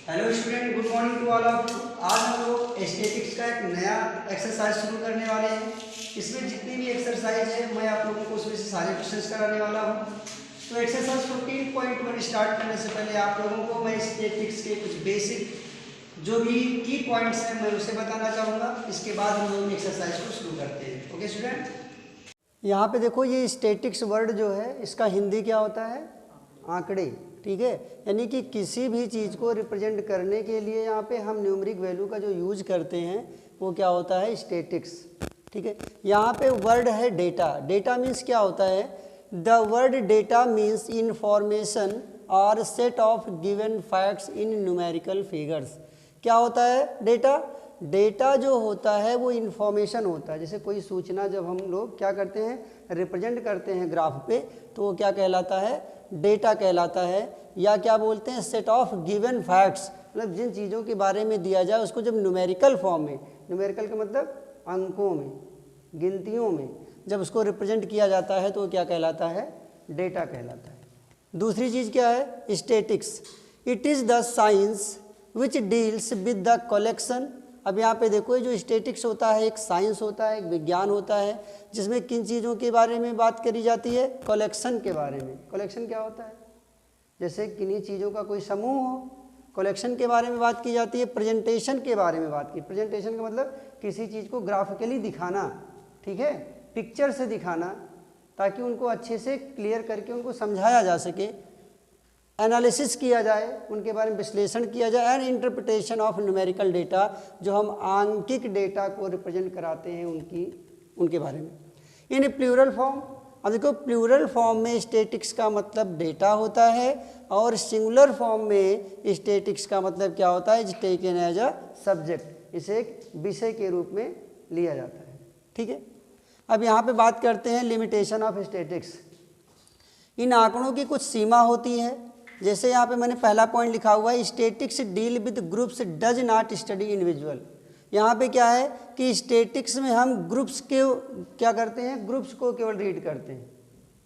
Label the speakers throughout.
Speaker 1: Hello student, good morning to all of you. आज हम लोग स्टैटिक्स का एक नया एक्सरसाइज शुरू करने वाले हैं। इसमें जितनी भी एक्सरसाइज है मैं आप लोगों को उसमें से सारे क्वेश्चंस कराने वाला हूँ। तो एक्सरसाइज 15.1 स्टार्ट करने से पहले आप लोगों को मैं स्टैटिक्स के कुछ बेसिक जो भी की पॉइंट्स हैं मैं उसे बताना चाहूँगा। इसके बाद हम लोग एक्सरसाइज को शुरू करते हैं। ओके स्टूडेंट, यहाँ पे देखो ये स्टैटिक्स वर्ड जो है इसका हिंदी क्या होता है? आंकड़े। ठीक है, यानी कि किसी भी चीज़ को रिप्रेजेंट करने के लिए यहाँ पे हम न्यूमेरिक वैल्यू का जो यूज करते हैं वो क्या होता है? स्टैटिक्स। ठीक है, यहाँ पे वर्ड है डेटा। डेटा मीन्स क्या होता है? The word data means information और set of given facts in numerical figures. क्या होता है डेटा? डेटा जो होता है वो इन्फॉर्मेशन होता है। जैसे कोई सूचना जब हम लोग क्या करते हैं, रिप्रेजेंट करते हैं ग्राफ पे, तो वो क्या कहलाता है? डेटा कहलाता है। या क्या बोलते हैं? सेट ऑफ गिवन फैक्ट्स, मतलब जिन चीज़ों के बारे में दिया जाए उसको जब न्यूमेरिकल फॉर्म में, न्यूमेरिकल का मतलब अंकों में, गिनतियों में, जब उसको रिप्रेजेंट किया जाता है तो वो क्या कहलाता है? डेटा कहलाता है। दूसरी चीज़ क्या है? Statics. It is the science which deals with the collection. अब यहाँ पे देखो, जो स्टैटिक्स होता है एक साइंस होता है, एक विज्ञान होता है, जिसमें किन चीज़ों के बारे में बात करी जाती है? कलेक्शन के बारे में। कलेक्शन क्या होता है? जैसे किन्हीं चीज़ों का कोई समूह हो, कलेक्शन के बारे में बात की जाती है। प्रेजेंटेशन के बारे में बात की। प्रेजेंटेशन का मतलब किसी चीज़ को ग्राफिकली दिखाना, ठीक है, पिक्चर से दिखाना, ताकि उनको अच्छे से क्लियर करके उनको समझाया जा सके, एनालिसिस किया जाए, उनके बारे में विश्लेषण किया जाए। And interpretation of numerical data, जो हम आंकिक डेटा को रिप्रेजेंट कराते हैं उनके बारे में। इन प्लूरल फॉर्म, अब देखो प्लूरल फॉर्म में स्टैटिक्स का मतलब डेटा होता है, और सिंगुलर फॉर्म में स्टैटिक्स का मतलब क्या होता है? Is taken as a subject, इसे एक विषय के रूप में लिया जाता है। ठीक है, अब यहाँ पे बात करते हैं लिमिटेशन ऑफ स्टैटिक्स। इन आंकड़ों की कुछ सीमा होती है। जैसे यहाँ पे मैंने पहला पॉइंट लिखा हुआ है, statics deal with groups does not study individual. यहाँ पे क्या है कि स्टैटिक्स में हम ग्रुप्स के क्या करते हैं? ग्रुप्स को केवल रीड करते हैं।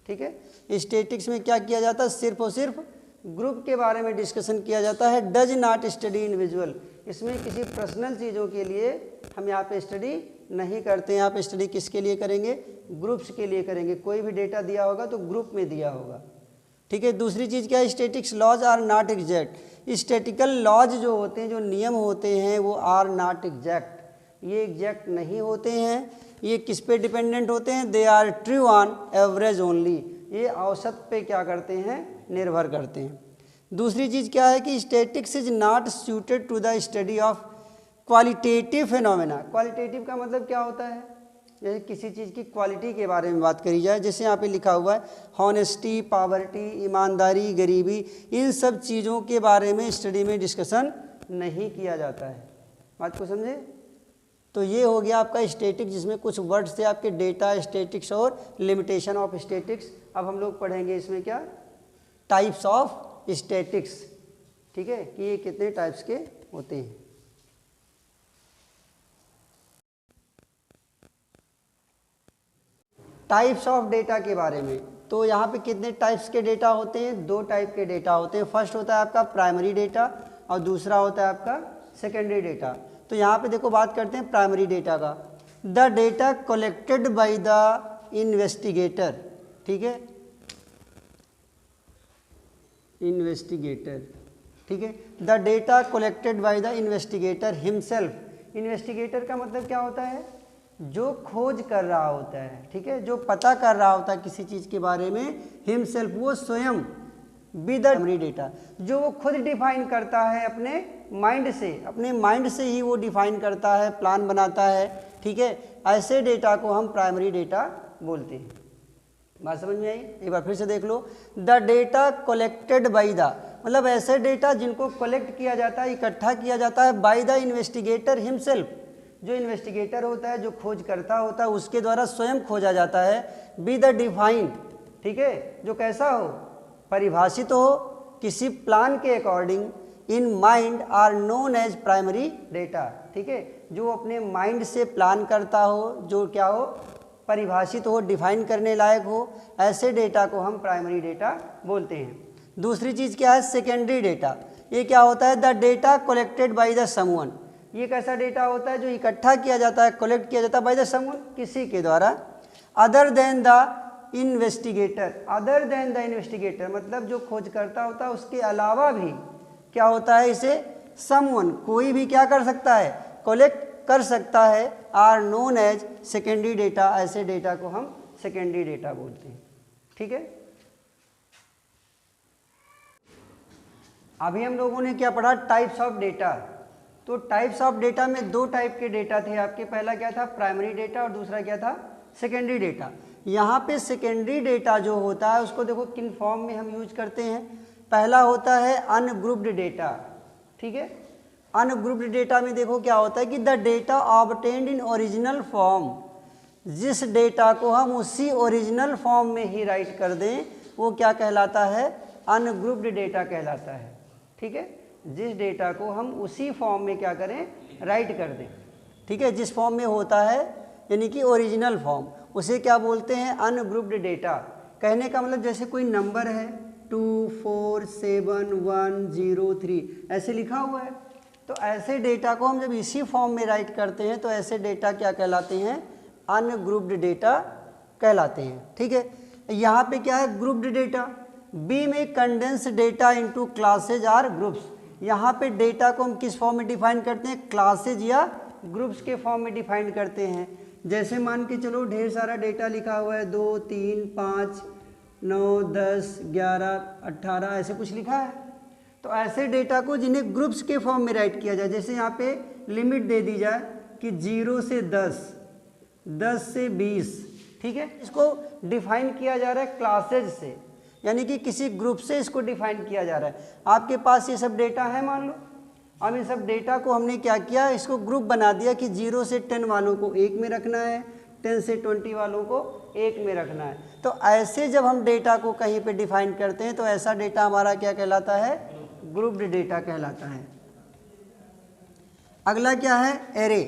Speaker 1: ठीक है, स्टैटिक्स में क्या किया जाता है? सिर्फ और सिर्फ ग्रुप के बारे में डिस्कशन किया जाता है। डज नॉट स्टडी इंडिविजुअल, इसमें किसी पर्सनल चीज़ों के लिए हम यहाँ पे स्टडी नहीं करते हैं। यहाँ पे स्टडी किसके लिए करेंगे? ग्रुप्स के लिए करेंगे। कोई भी डेटा दिया होगा तो ग्रुप में दिया होगा। ठीक है, दूसरी चीज़ क्या है? Statistics laws are not exact. Statistical laws जो होते हैं, जो नियम होते हैं, वो आर नॉट एग्जैक्ट, ये एग्जैक्ट नहीं होते हैं। ये किस पे डिपेंडेंट होते हैं? They are true on average only, ये औसत पे क्या करते हैं? निर्भर करते हैं। दूसरी चीज़ क्या है कि statistics is not suited to the study of qualitative phenomena. Qualitative का मतलब क्या होता है? जैसे किसी चीज़ की क्वालिटी के बारे में बात करी जाए, जैसे यहाँ पे लिखा हुआ है हॉनेस्टी, पावर्टी, ईमानदारी, गरीबी, इन सब चीज़ों के बारे में स्टडी में डिस्कशन नहीं किया जाता है। बात को समझे? तो ये हो गया आपका स्टैटिक्स, जिसमें कुछ वर्ड्स थे आपके डेटा, स्टैटिक्स और लिमिटेशन ऑफ स्टैटिक्स। अब हम लोग पढ़ेंगे इसमें क्या? Types of statics. ठीक है, कि ये कितने टाइप्स के होते हैं। टाइप्स ऑफ डेटा के बारे में, तो यहाँ पे कितने टाइप्स के डेटा होते हैं? दो टाइप के डेटा होते हैं। फर्स्ट होता है आपका प्राइमरी डेटा और दूसरा होता है आपका सेकेंडरी डेटा। तो यहाँ पे देखो बात करते हैं प्राइमरी डेटा का। The data collected by the investigator. ठीक है, इन्वेस्टिगेटर। ठीक है, the data collected by the investigator himself. Investigator का मतलब क्या होता है? जो खोज कर रहा होता है, ठीक है, जो पता कर रहा होता है किसी चीज़ के बारे में, हिमसेल्फ, वो स्वयं। विद प्राइमरी डेटा, जो वो खुद डिफाइन करता है अपने माइंड से, अपने माइंड से ही वो डिफाइन करता है, प्लान बनाता है। ठीक है, ऐसे डेटा को हम प्राइमरी डेटा बोलते हैं। बात समझ में आई? एक बार फिर से देख लो। The data collected by the, मतलब ऐसे डेटा जिनको कलेक्ट किया जाता है, इकट्ठा किया जाता है, बाई द इन्वेस्टिगेटर हिमसेल्फ, जो इन्वेस्टिगेटर होता है, जो खोज करता होता है, उसके द्वारा स्वयं खोजा जाता है। बी द डिफाइंड, ठीक है, जो कैसा हो? परिभाषित हो, किसी प्लान के according, in mind are known as primary data. ठीक है, जो अपने माइंड से प्लान करता हो, जो क्या हो? परिभाषित हो, डिफाइन करने लायक हो, ऐसे डेटा को हम प्राइमरी डेटा बोलते हैं। दूसरी चीज़ क्या है? Secondary data. ये क्या होता है, the data collected by the someone. ये कैसा डेटा होता है जो इकट्ठा किया जाता है, कलेक्ट किया जाता है बाय द समवन, किसी के द्वारा, other than the investigator. Other than the investigator मतलब जो खोजकर्ता होता है उसके अलावा भी क्या होता है, इसे समवन कोई भी क्या कर सकता है, कलेक्ट कर सकता है, are known as secondary data. ऐसे डेटा को हम सेकेंडरी डेटा बोलते हैं। ठीक है, अभी हम लोगों ने क्या पढ़ा, टाइप्स ऑफ डेटा। तो टाइप्स ऑफ डेटा में दो टाइप के डेटा थे आपके, पहला क्या था, प्राइमरी डेटा, और दूसरा क्या था, सेकेंडरी डेटा। यहाँ पे सेकेंडरी डेटा जो होता है उसको देखो किन फॉर्म में हम यूज करते हैं। पहला होता है अनग्रुप्ड डेटा। ठीक है, अनग्रुप्ड डेटा में देखो क्या होता है कि the data obtained in original form, जिस डेटा को हम उसी ओरिजिनल फॉर्म में ही राइट कर दें वो क्या कहलाता है, अनग्रुप्ड डेटा कहलाता है। ठीक है, जिस डेटा को हम उसी फॉर्म में क्या करें, राइट कर दें। ठीक है, जिस फॉर्म में होता है यानी कि ओरिजिनल फॉर्म, उसे क्या बोलते हैं, अनग्रुप्ड डेटा। कहने का मतलब जैसे कोई नंबर है 2 4 7 1 0 3 ऐसे लिखा हुआ है, तो ऐसे डेटा को हम जब इसी फॉर्म में राइट करते हैं तो ऐसे डेटा क्या कहलाते हैं, अनग्रुप्ड डेटा कहलाते हैं। ठीक है, यहाँ पे क्या है, ग्रुप्ड डेटा। बी में condense data into classes or groups. यहाँ पे डेटा को हम किस फॉर्म में डिफाइन करते हैं, क्लासेज या ग्रुप्स के फॉर्म में डिफाइन करते हैं। जैसे मान के चलो ढेर सारा डेटा लिखा हुआ है, 2 3 5 9 10 11 18 ऐसे कुछ लिखा है, तो ऐसे डेटा को जिन्हें ग्रुप्स के फॉर्म में राइट किया जाए, जैसे यहाँ पे लिमिट दे दी जाए कि 0 से 10 10 से 20। ठीक है, इसको डिफाइन किया जा रहा है क्लासेज से, यानी कि किसी ग्रुप से इसको डिफाइन किया जा रहा है। आपके पास ये सब डेटा है मान लो, अब इन सब डेटा को हमने क्या किया, इसको ग्रुप बना दिया कि 0 से 10 वालों को एक में रखना है, 10 से 20 वालों को एक में रखना है। तो ऐसे जब हम डेटा को कहीं पे डिफाइन करते हैं तो ऐसा डेटा हमारा क्या कहलाता है, ग्रुप्ड डेटा कहलाता है। अगला क्या है, array,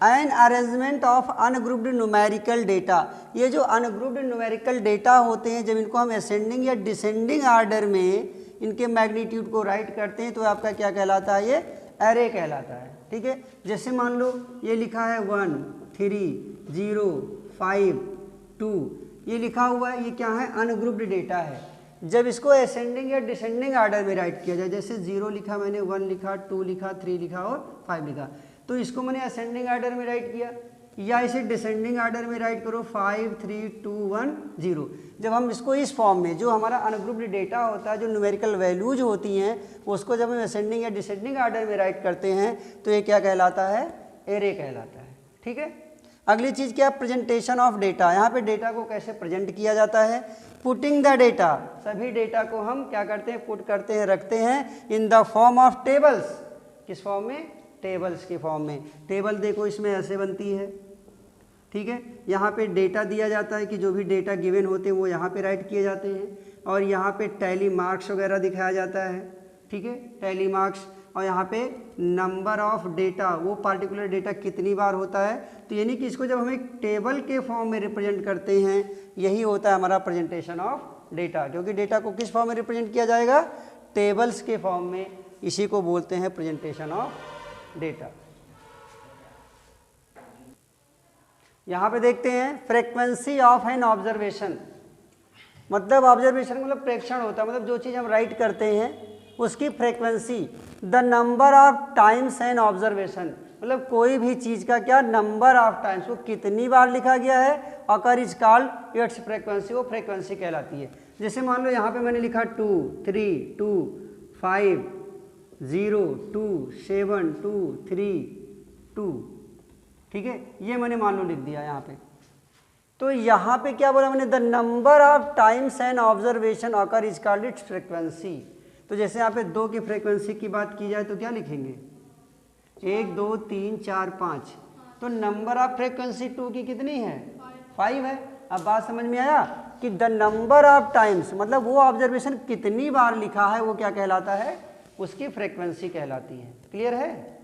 Speaker 1: an arrangement of ungrouped numerical data. ये जो अनग्रुप्ड न्यूमेरिकल डेटा होते हैं, जब इनको हम असेंडिंग या डिसेंडिंग आर्डर में इनके मैग्नीट्यूड को राइट करते हैं तो आपका क्या कहलाता है, ये एरे कहलाता है। ठीक है, जैसे मान लो ये लिखा है 1 3 0 5 2, ये लिखा हुआ है, ये क्या है, अनग्रुप्ड डेटा है। जब इसको असेंडिंग या डिसेंडिंग आर्डर में राइट किया जाए, जैसे 0 लिखा मैंने, 1 लिखा, 2 लिखा, 3 लिखा और 5 लिखा, तो इसको मैंने असेंडिंग आर्डर में राइट किया, या इसे डिसेंडिंग आर्डर में राइट करो 5 3 2 1 0। जब हम इसको इस फॉर्म में, जो हमारा अनग्रुप्ड डेटा होता है, जो न्यूमेरिकल वैल्यूज होती हैं, उसको जब हम असेंडिंग या डिसेंडिंग आर्डर में राइट करते हैं तो ये क्या कहलाता है, एरे कहलाता है। ठीक है, अगली चीज़ क्या, प्रेजेंटेशन ऑफ डेटा। यहाँ पे डेटा को कैसे प्रेजेंट किया जाता है, पुटिंग द डेटा, सभी डेटा को हम क्या करते हैं, पुट करते हैं, रखते हैं in the form of tables. किस फॉर्म में, टेबल्स के फॉर्म में। टेबल देखो इसमें ऐसे बनती है। ठीक है, यहाँ पे डेटा दिया जाता है कि जो भी डेटा गिवन होते हैं वो यहाँ पे राइट किए जाते हैं, और यहाँ पे टैली मार्क्स वगैरह दिखाया जाता है। ठीक है, टैली मार्क्स, और यहाँ पे नंबर ऑफ डेटा, वो पार्टिकुलर डेटा कितनी बार होता है। तो यानी कि इसको जब हम एक टेबल के फॉर्म में रिप्रेजेंट करते हैं, यही होता है हमारा प्रेजेंटेशन ऑफ डेटा, क्योंकि डेटा को किस फॉर्म में रिप्रेजेंट किया जाएगा, टेबल्स के फॉर्म में। इसी को बोलते हैं प्रेजेंटेशन ऑफ डेटा। यहाँ पे देखते हैं फ्रीक्वेंसी ऑफ एन ऑब्जर्वेशन, मतलब ऑब्जर्वेशन मतलब प्रेक्षण होता है, मतलब जो चीज़ हम राइट करते हैं उसकी frequency. The number of times an observation, मतलब कोई भी चीज़ का क्या, नंबर ऑफ टाइम्स, वो कितनी बार लिखा गया है, occur is called its frequency, वो फ्रीक्वेंसी कहलाती है। जैसे मान लो यहाँ पे मैंने लिखा 2 3 2 5 0 2 7 2 3 2, ठीक है, ये मैंने मान लो लिख दिया यहाँ पे। तो यहाँ पे क्या बोला मैंने, the number of times an observation occur is called its frequency. तो जैसे यहाँ पे 2 की फ्रीक्वेंसी की बात की जाए तो क्या लिखेंगे, 1 2 3 4 5, तो नंबर ऑफ फ्रीक्वेंसी 2 की कितनी है, 5 है। अब बात समझ में आया कि द नंबर ऑफ टाइम्स मतलब वो ऑब्जर्वेशन कितनी बार लिखा है वो क्या कहलाता है, उसकी फ्रीक्वेंसी कहलाती है। क्लियर है।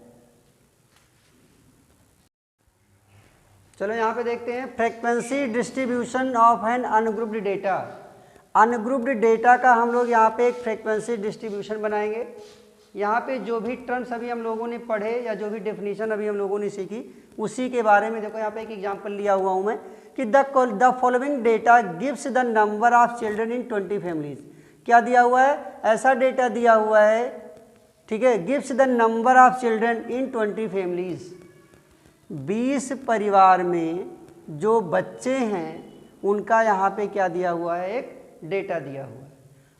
Speaker 1: चलो यहाँ पे देखते हैं frequency distribution of an ungrouped data. Ungrouped data का हम लोग यहाँ पे एक फ्रीक्वेंसी डिस्ट्रीब्यूशन बनाएंगे। यहाँ पे जो भी टर्म्स अभी हम लोगों ने पढ़े या जो भी डेफिनेशन अभी हम लोगों ने सीखी उसी के बारे में देखो यहाँ पे एक एग्जांपल लिया हुआ हूँ मैं कि the following data gives the number of children in 20 families. क्या दिया हुआ है? ऐसा डेटा दिया हुआ है, ठीक है, gives the number of children in 20 families. 20 परिवार में जो बच्चे हैं उनका यहाँ पे क्या दिया हुआ है? एक डेटा दिया हुआ है।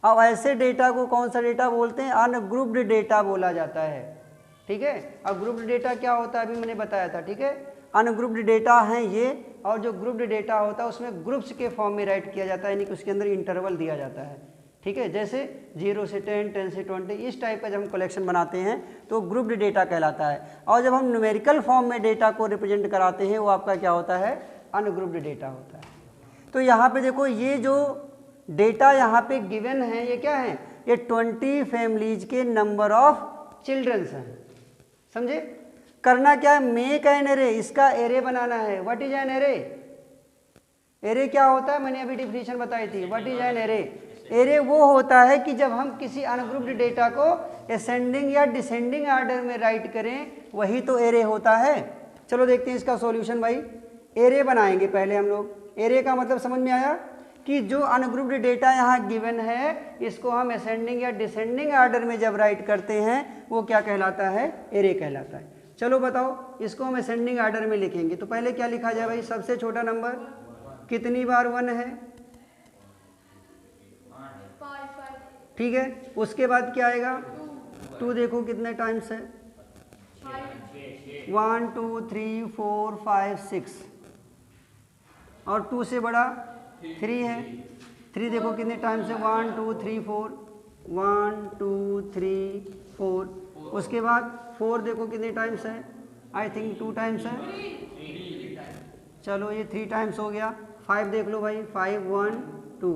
Speaker 1: अब ऐसे डेटा को कौन सा डेटा बोलते हैं? अनग्रुप्ड डेटा बोला जाता है, ठीक है। अब ग्रुप्ड डेटा क्या होता है अभी मैंने बताया था, ठीक है। अनग्रुप्ड डेटा हैं ये, और जो ग्रुप्ड डेटा होता है उसमें ग्रुप्स के फॉर्म में राइट किया जाता है, यानी कि उसके अंदर इंटरवल दिया जाता है, ठीक है। जैसे 0 से 10, 10 से 20, इस टाइप का जब हम कलेक्शन बनाते हैं तो ग्रुप्ड डेटा कहलाता है। और जब हम न्यूमेरिकल फॉर्म में डेटा को रिप्रेजेंट कराते हैं वो आपका क्या होता है? अनग्रुप्ड डेटा होता है। तो यहाँ पे देखो ये जो डेटा यहाँ पे गिवन है ये क्या है? ये 20 फैमिलीज के नंबर ऑफ चिल्ड्रंस हैं, समझे। करना क्या है? मेक एन एरे, इसका एरे बनाना है। What is an array? Array क्या होता है? मैंने अभी डिफिनेशन बताई थी। What is an array? Array वो होता है कि जब हम किसी अनग्रुप्ड डेटा को असेंडिंग या डिसेंडिंग ऑर्डर में राइट करें, वही तो एरे होता है। चलो देखते हैं इसका सॉल्यूशन भाई। एरे बनाएंगे पहले हम लोग। एरे का मतलब समझ में आया कि जो अनग्रुप्ड डेटा यहाँ गिवन है इसको हम असेंडिंग या डिसेंडिंग ऑर्डर में जब राइट करते हैं वो क्या कहलाता है? एरे कहलाता है। चलो बताओ, इसको हम असेंडिंग ऑर्डर में लिखेंगे तो पहले क्या लिखा जाए भाई? सबसे छोटा नंबर कितनी बार 1 है? ठीक है। उसके बाद क्या आएगा? 2 देखो कितने टाइम्स है? 1 2 3 4 5 6, और 2 से बड़ा 3 है। 3 देखो कितने टाइम्स है? 1 2 3 4, 1 2 3 4। उसके बाद 4 देखो कितने टाइम्स है? आई थिंक 2 टाइम्स है। चलो ये 3 टाइम्स हो गया। 5 देख लो भाई, 5 1 2।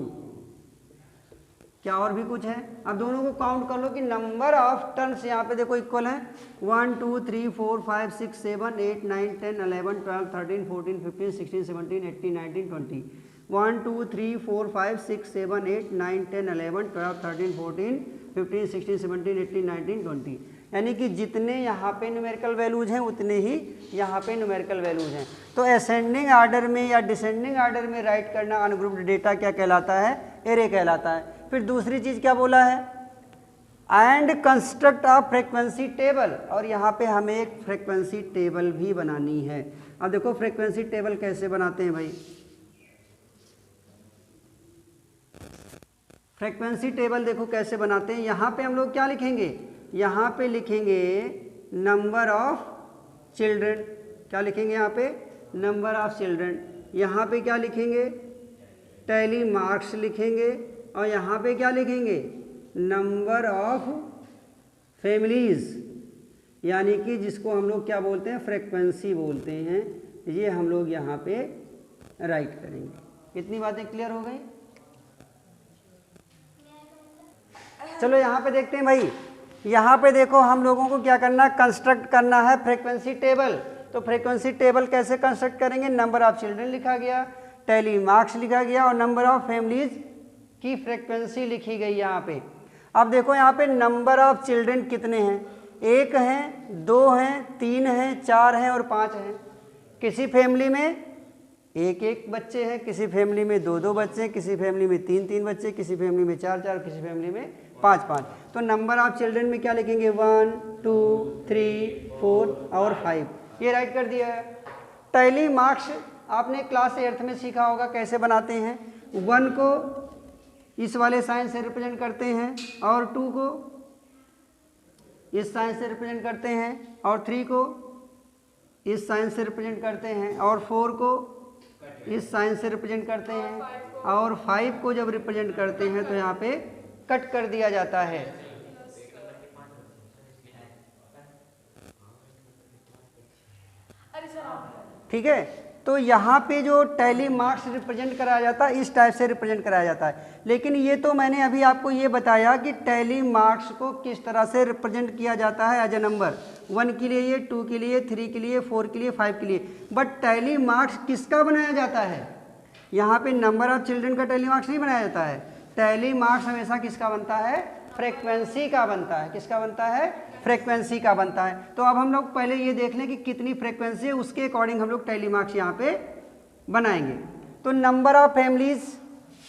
Speaker 1: क्या और भी कुछ है? अब दोनों को काउंट कर लो कि नंबर ऑफ टर्न्स यहाँ पे देखो इक्वल है। 1 2 3 4 5 6 7 8 9 10 11 12 13 14 15 16 17 18 19 20। 1 2 3 4 5 6 7 8 9 10 11 12 13 14 15 16 17 18 19 20। यानी कि जितने यहाँ पे न्यूमेरिकल वैल्यूज हैं उतने ही यहाँ पे न्यूमेरिकल वैल्यूज हैं। तो असेंडिंग ऑर्डर में या डिसेंडिंग ऑर्डर में राइट करना अनग्रुप्ड डेटा क्या कहलाता है? एरे कहलाता है। फिर दूसरी चीज़ क्या बोला है? And construct a frequency table, और यहाँ पे हमें एक फ्रीक्वेंसी टेबल भी बनानी है। अब देखो फ्रीक्वेंसी टेबल कैसे बनाते हैं भाई। फ्रीक्वेंसी टेबल देखो कैसे बनाते हैं। यहाँ पे हम लोग क्या लिखेंगे? यहाँ पे लिखेंगे नंबर ऑफ चिल्ड्रन। क्या लिखेंगे यहाँ पे? Number of children. यहाँ पे क्या लिखेंगे? टैली मार्क्स लिखेंगे। और यहाँ पे क्या लिखेंगे? नंबर ऑफ फैमिलीज, यानी कि जिसको हम लोग क्या बोलते हैं? फ्रीक्वेंसी बोलते हैं। ये हम लोग यहाँ पे राइट करेंगे। इतनी बातें क्लियर हो गई? चलो यहाँ पे देखते हैं भाई। यहाँ पे देखो हम लोगों को क्या करना? कंस्ट्रक्ट करना है फ्रीक्वेंसी टेबल। तो फ्रीक्वेंसी टेबल कैसे कंस्ट्रक्ट करेंगे? नंबर ऑफ चिल्ड्रन लिखा गया, टैली मार्क्स लिखा गया, और नंबर ऑफ फैमिलीज की फ्रीक्वेंसी लिखी गई यहाँ पे। अब देखो यहाँ पे नंबर ऑफ चिल्ड्रन कितने हैं? 1 हैं, 2 हैं, 3 हैं, 4 हैं और 5 हैं। किसी फैमिली में 1-1 बच्चे हैं, किसी फैमिली में 2-2 बच्चे हैं, किसी फैमिली में 3-3 बच्चे, किसी फैमिली में 4-4, किसी फैमिली में 5-5। तो नंबर ऑफ चिल्ड्रन में क्या लिखेंगे? 1 2 3 4 और 5। ये राइट कर दिया है। टैली मार्क्स आपने क्लास 8th में सीखा होगा कैसे बनाते हैं। 1 को इस वाले साइन से रिप्रेजेंट करते हैं, और 2 को इस साइन से रिप्रेजेंट करते हैं, और 3 को इस साइन से रिप्रेजेंट करते हैं, और 4 को इस साइन से रिप्रेजेंट करते हैं, और 5 को जब रिप्रेजेंट करते हैं तो यहाँ पे कट कर दिया जाता है। ठीक है। तो यहाँ पे जो टैली मार्क्स रिप्रेजेंट कराया जाता है इस टाइप से रिप्रेजेंट कराया जाता है। लेकिन ये तो मैंने अभी आपको ये बताया कि टैली मार्क्स को किस तरह से रिप्रेजेंट किया जाता है एज ए नंबर। 1 के लिए ये, 2 के लिए, 3 के लिए, 4 के लिए, 5 के लिए। बट टैली मार्क्स किसका बनाया जाता है? यहाँ पे नंबर ऑफ चिल्ड्रन का टैली मार्क्स नहीं बनाया जाता है। टैली मार्क्स हमेशा किसका बनता है? फ्रीक्वेंसी का बनता है। किसका बनता है? फ्रीक्वेंसी का बनता है। तो अब हम लोग पहले ये देख लें कि कितनी फ्रीक्वेंसी है, उसके अकॉर्डिंग हम लोग टैली मार्क्स यहाँ पे बनाएंगे। तो नंबर ऑफ फैमिलीज,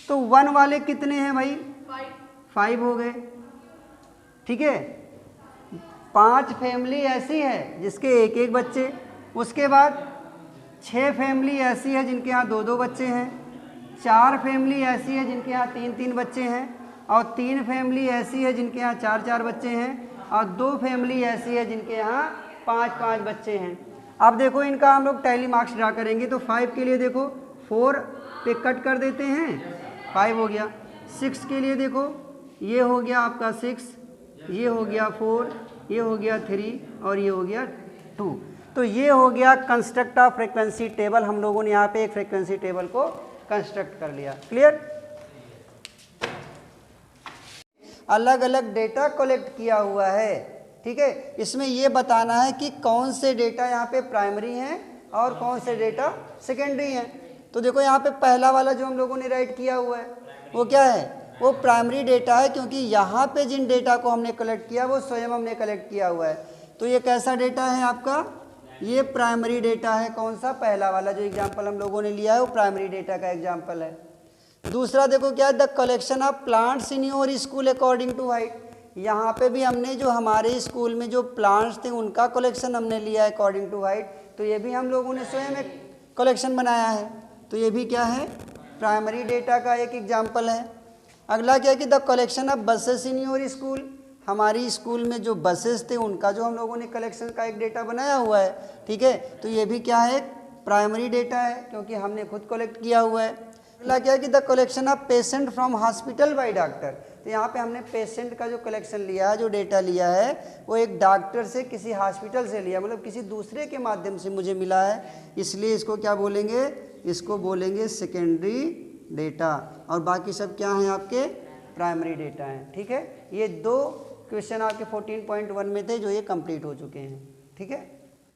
Speaker 1: तो 1 वाले कितने हैं भाई? 5 हो गए, ठीक है। 5 फैमिली ऐसी है जिसके 1-1 बच्चे, उसके बाद 6 फैमिली ऐसी है जिनके यहाँ 2-2 बच्चे हैं, 4 फैमिली ऐसी है जिनके यहाँ 3-3 बच्चे हैं, और 3 फैमिली ऐसी है जिनके यहाँ 4-4 बच्चे हैं, और 2 फैमिली ऐसी है जिनके यहाँ 5-5 बच्चे हैं। अब देखो इनका हम लोग टैली मार्क्स ड्रा करेंगे। तो 5 के लिए देखो 4 पे कट कर देते हैं, 5 हो गया। 6 के लिए देखो ये हो गया आपका 6, ये हो गया 4, ये हो गया 3 और ये हो गया 2। तो ये हो गया कंस्ट्रक्ट ऑफ फ्रीक्वेंसी टेबल। हम लोगों ने यहाँ पे एक फ्रीक्वेंसी टेबल को कंस्ट्रक्ट कर लिया। क्लियर? अलग अलग डेटा कलेक्ट किया हुआ है, ठीक है। इसमें ये बताना है कि कौन से डेटा यहाँ पे प्राइमरी हैं और कौन से डेटा सेकेंडरी हैं। तो देखो यहाँ पे पहला वाला जो हम लोगों ने राइट किया हुआ है वो क्या है? वो प्राइमरी डेटा है, क्योंकि यहाँ पे जिन डेटा को हमने कलेक्ट किया वो स्वयं हमने कलेक्ट किया हुआ है। तो ये कैसा डेटा है आपका? ये प्राइमरी डेटा है। कौन सा? पहला वाला जो एग्जाम्पल हम लोगों ने लिया है वो प्राइमरी डेटा का एग्जाम्पल है। दूसरा देखो क्या है? The collection of plants in your school according to height. यहाँ पे भी हमने जो हमारे स्कूल में जो प्लांट्स थे उनका कलेक्शन हमने लिया है अकॉर्डिंग टू हाइट। तो ये भी हम लोगों ने स्वयं एक कलेक्शन बनाया है। तो ये भी क्या है? प्राइमरी डेटा का एक एग्जाम्पल है। अगला क्या है कि the collection of buses in your school. हमारी स्कूल में जो बसेस थे उनका जो हम लोगों ने कलेक्शन का एक डेटा बनाया हुआ है, ठीक है। तो ये भी क्या है? प्राइमरी डेटा है, क्योंकि हमने खुद कलेक्ट किया हुआ है। अगला क्या है कि the collection of patient from hospital by doctor. तो यहाँ पे हमने पेशेंट का जो कलेक्शन लिया है, जो डेटा लिया है, वो एक डॉक्टर से किसी हॉस्पिटल से लिया, मतलब किसी दूसरे के माध्यम से मुझे मिला है, इसलिए इसको क्या बोलेंगे? इसको बोलेंगे सेकेंडरी डेटा। और बाकी सब क्या हैं? आपके प्राइमरी डेटा हैं, ठीक है। ये 2 क्वेश्चन आपके 14.1 में थे जो ये कंप्लीट हो चुके हैं, ठीक है।